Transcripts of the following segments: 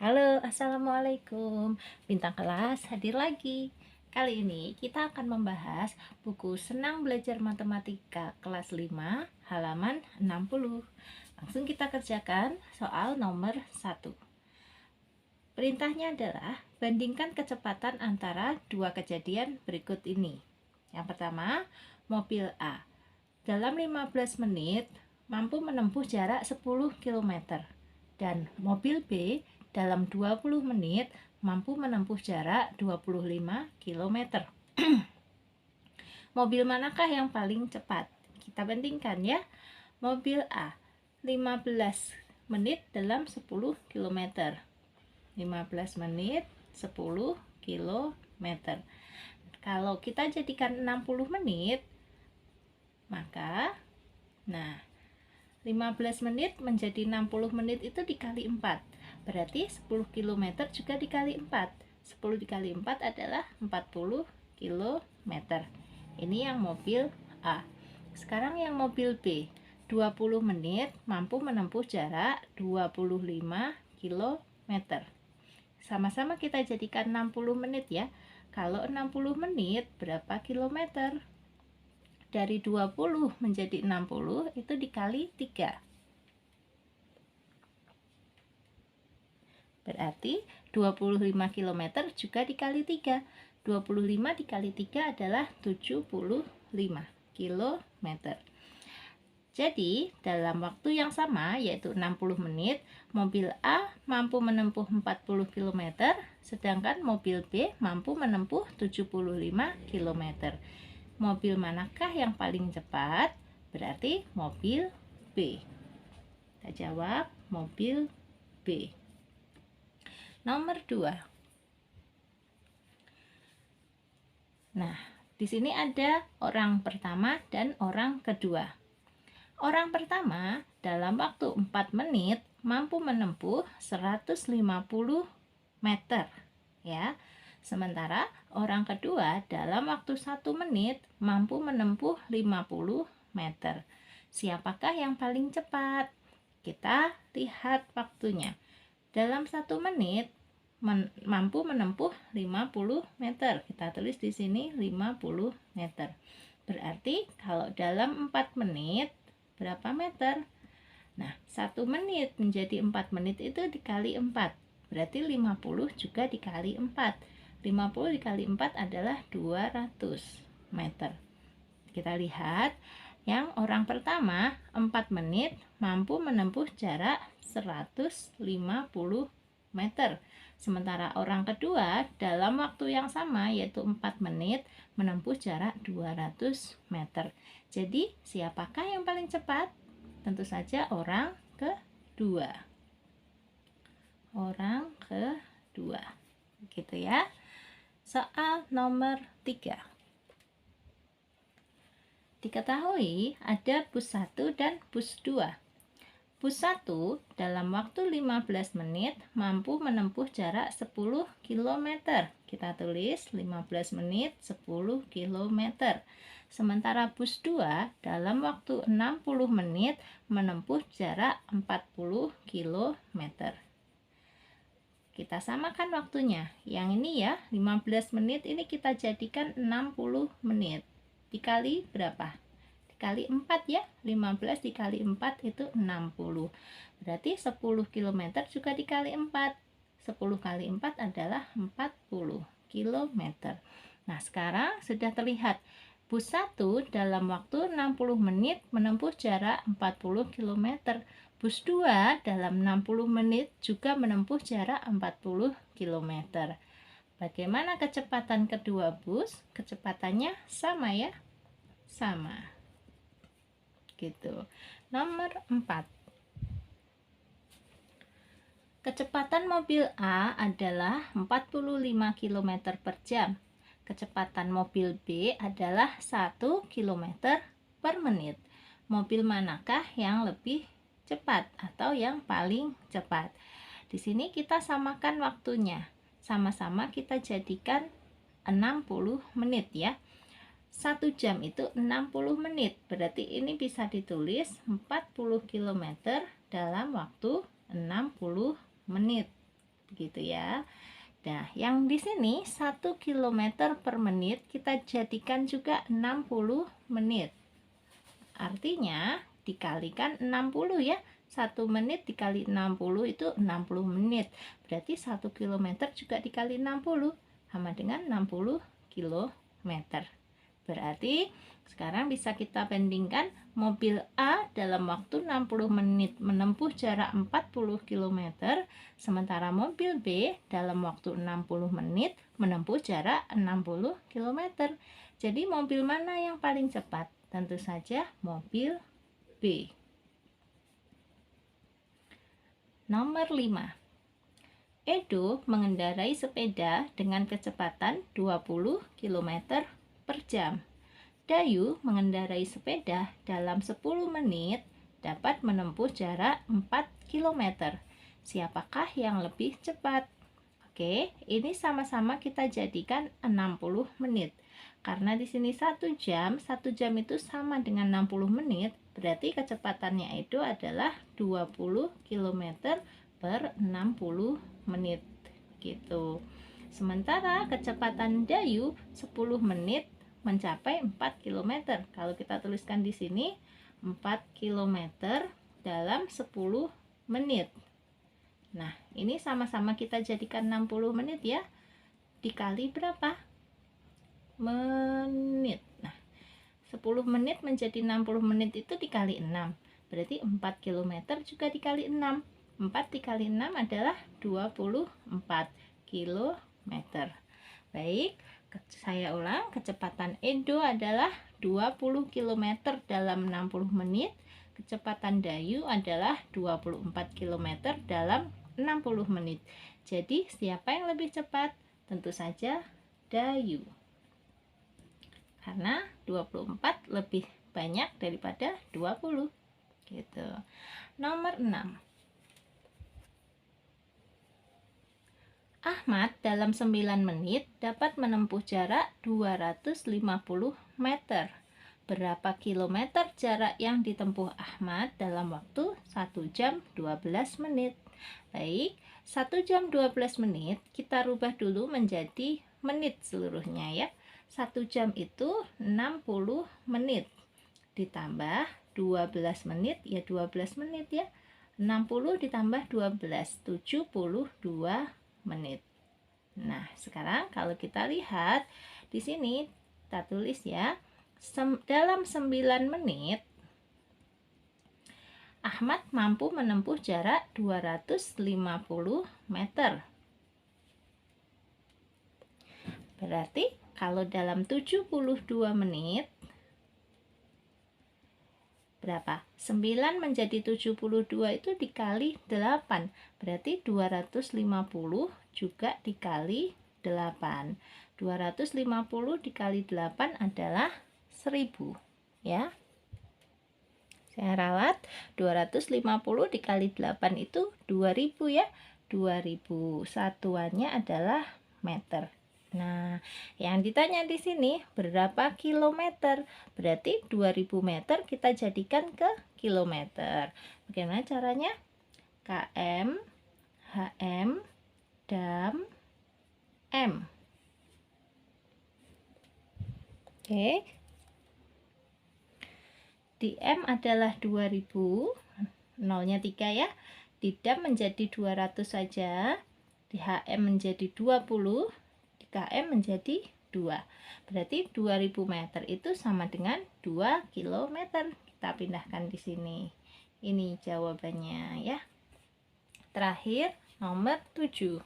Halo, assalamualaikum. Bintang kelas hadir lagi. Kali ini kita akan membahas buku Senang Belajar Matematika kelas 5 halaman 60. Langsung kita kerjakan soal nomor 1. Perintahnya adalah bandingkan kecepatan antara dua kejadian berikut ini. Yang pertama, mobil A dalam 15 menit mampu menempuh jarak 10 km dan mobil B dalam 20 menit mampu menempuh jarak 25 km. Mobil manakah yang paling cepat? Kita bandingkan ya. Mobil A 15 menit dalam 10 km. 15 menit 10 km. Kalau kita jadikan 60 menit, maka 15 menit menjadi 60 menit itu dikali 4. Berarti 10 km juga dikali 4. 10 dikali 4 adalah 40 km. Ini yang mobil A. Sekarang yang mobil B. 20 menit mampu menempuh jarak 25 km. Sama-sama kita jadikan 60 menit ya. Kalau 60 menit berapa kilometer? Dari 20 menjadi 60 itu dikali 3. Berarti 25 km juga dikali 3. 25 dikali 3 adalah 75 km. Jadi, dalam waktu yang sama, yaitu 60 menit, mobil A mampu menempuh 40 km, sedangkan mobil B mampu menempuh 75 km. Mobil manakah yang paling cepat? Berarti mobil B. Kita jawab mobil B. Nomor 2. Nah, di sini ada orang pertama dan orang kedua. Orang pertama dalam waktu 4 menit mampu menempuh 150 meter, ya. Sementara orang kedua dalam waktu 1 menit mampu menempuh 50 meter. Siapakah yang paling cepat? Kita lihat waktunya. Dalam 1 menit mampu menempuh 50 meter. Kita tulis di sini 50 meter. Berarti kalau dalam 4 menit berapa meter? Nah, 1 menit menjadi 4 menit itu dikali 4. Berarti 50 juga dikali 4. 50 dikali 4 adalah 200 meter. Kita lihat yang orang pertama 4 menit mampu menempuh jarak 150 meter. Sementara orang kedua dalam waktu yang sama yaitu 4 menit menempuh jarak 200 meter. Jadi siapakah yang paling cepat? Tentu saja orang kedua. Orang kedua. Gitu ya. Soal nomor 3. Diketahui ada bus 1 dan bus 2. Bus 1 dalam waktu 15 menit mampu menempuh jarak 10 km. Kita tulis 15 menit 10 km. Sementara bus 2 dalam waktu 60 menit menempuh jarak 40 km. Kita samakan waktunya. Yang ini ya, 15 menit ini kita jadikan 60 menit. Dikali berapa? Dikali 4 ya. 15 dikali 4 itu 60. Berarti 10 km juga dikali 4. 10 kali 4 adalah 40 km. Nah, sekarang sudah terlihat bus 1 dalam waktu 60 menit menempuh jarak 40 km. Bus 2 dalam 60 menit juga menempuh jarak 40 km. Bagaimana kecepatan kedua bus? Kecepatannya sama ya? Sama. Gitu. Nomor 4. Kecepatan mobil A adalah 45 km per jam. Kecepatan mobil B adalah 1 km per menit. Mobil manakah yang lebih cepat atau yang paling cepat? Di sini kita samakan waktunya. Sama-sama kita jadikan 60 menit ya. 1 jam itu 60 menit. Berarti ini bisa ditulis 40 km dalam waktu 60 menit. begitu ya. Nah, yang di sini 1 km per menit kita jadikan juga 60 menit. Artinya dikalikan 60 ya. 1 menit dikali 60 itu 60 menit. Berarti 1 km juga dikali 60 sama dengan 60 km. Berarti sekarang bisa kita bandingkan mobil A dalam waktu 60 menit menempuh jarak 40 km, sementara mobil B dalam waktu 60 menit menempuh jarak 60 km. Jadi mobil mana yang paling cepat? Tentu saja mobil B. Nomor 5. Edo mengendarai sepeda dengan kecepatan 20 km per jam. Dayu mengendarai sepeda dalam 10 menit dapat menempuh jarak 4 km. Siapakah yang lebih cepat? Oke, ini sama-sama kita jadikan 60 menit. Karena di sini 1 jam itu sama dengan 60 menit, berarti kecepatannya itu adalah 20 km per 60 menit. Gitu. Sementara kecepatan Dayu 10 menit mencapai 4 km. Kalau kita tuliskan di sini 4 km dalam 10 menit. Nah, ini sama-sama kita jadikan 60 menit ya. Dikali berapa? Menit. Nah, 10 menit menjadi 60 menit itu dikali 6. Berarti 4 km juga dikali 6. 4 dikali 6 adalah 24 km. Baik, saya ulang, kecepatan Edo adalah 20 km dalam 60 menit, kecepatan Dayu adalah 24 km dalam 60 menit. Jadi, siapa yang lebih cepat? Tentu saja Dayu. Karena 24 lebih banyak daripada 20. Gitu. Nomor 6. Ahmad dalam 9 menit dapat menempuh jarak 250 meter. Berapa kilometer jarak yang ditempuh Ahmad dalam waktu 1 jam 12 menit? Baik, 1 jam 12 menit kita rubah dulu menjadi menit seluruhnya ya. 1 jam itu 60 menit. Ditambah 12 menit ya 12 menit ya. 60 ditambah 12, 72 menit. Nah, sekarang kalau kita lihat di sini kita tulis ya, dalam 9 menit Ahmad mampu menempuh jarak 250 meter. Berarti kalau dalam 72 menit berapa? 9 menjadi 72 itu dikali 8. Berarti 250 juga dikali 8. 250 dikali 8 adalah 1000. Ya. Saya ralat, 250 dikali 8 itu 2000 ya. 2000. Satuannya adalah meter. Nah, yang ditanya di sini berapa kilometer? Berarti 2000 meter kita jadikan ke kilometer. Bagaimana caranya? KM, HM, DAM, M. Oke. Di M adalah 2000, nolnya 3 ya. Di DAM menjadi 200 saja. Di HM menjadi 20. KM menjadi 2. Berarti 2000 meter itu sama dengan 2 km. Kita pindahkan di sini. Ini jawabannya ya. Terakhir, nomor 7.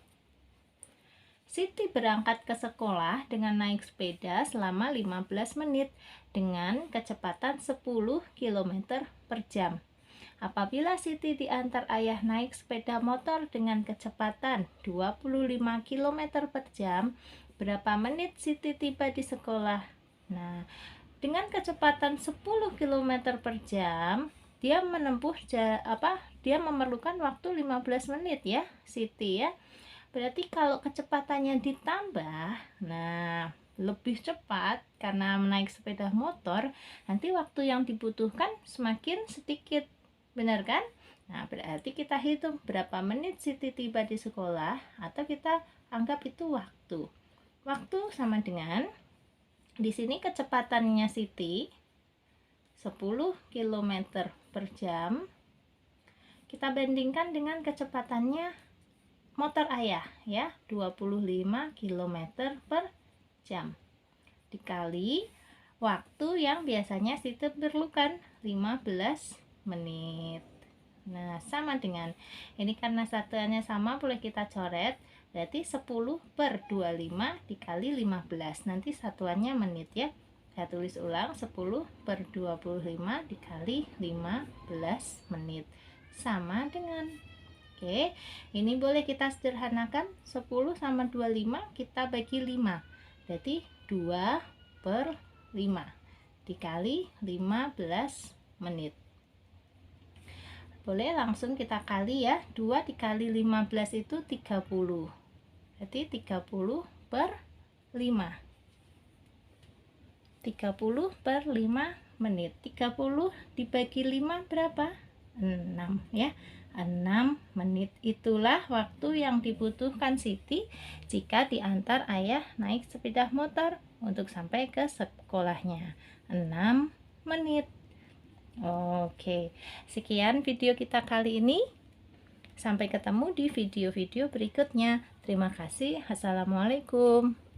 Siti berangkat ke sekolah dengan naik sepeda selama 15 menit dengan kecepatan 10 km per jam. Apabila Siti diantar ayah naik sepeda motor dengan kecepatan 25 km per jam, berapa menit Siti tiba di sekolah? Nah, dengan kecepatan 10 km per jam, dia memerlukan waktu 15 menit ya, Siti ya. Berarti kalau kecepatannya ditambah, nah lebih cepat karena menaik sepeda motor, nanti waktu yang dibutuhkan semakin sedikit. Benar kan? Nah, berarti kita hitung berapa menit Siti tiba di sekolah, atau kita anggap itu waktu. Waktu sama dengan, di sini kecepatannya Siti 10 km per jam. Kita bandingkan dengan kecepatannya motor ayah ya, 25 km per jam. Dikali waktu yang biasanya Siti perlukan, 15 menit. Nah, sama dengan ini, karena satuannya sama boleh kita coret, berarti 10 per 25 dikali 15, nanti satuannya menit ya. Saya tulis ulang, 10 per 25 dikali 15 menit, sama dengan, oke, ini boleh kita sederhanakan, 10 sama 25 kita bagi 5, berarti 2 per 5 dikali 15 menit. Boleh langsung kita kali ya, 2 dikali 15 itu 30, berarti 30 per 5, 30 per 5 menit. 30 dibagi 5 berapa? 6 ya, 6 menit. Itulah waktu yang dibutuhkan Siti jika diantar ayah naik sepeda motor untuk sampai ke sekolahnya, 6 menit. Oke, sekian video kita kali ini. Sampai ketemu di video-video berikutnya. Terima kasih. Assalamualaikum.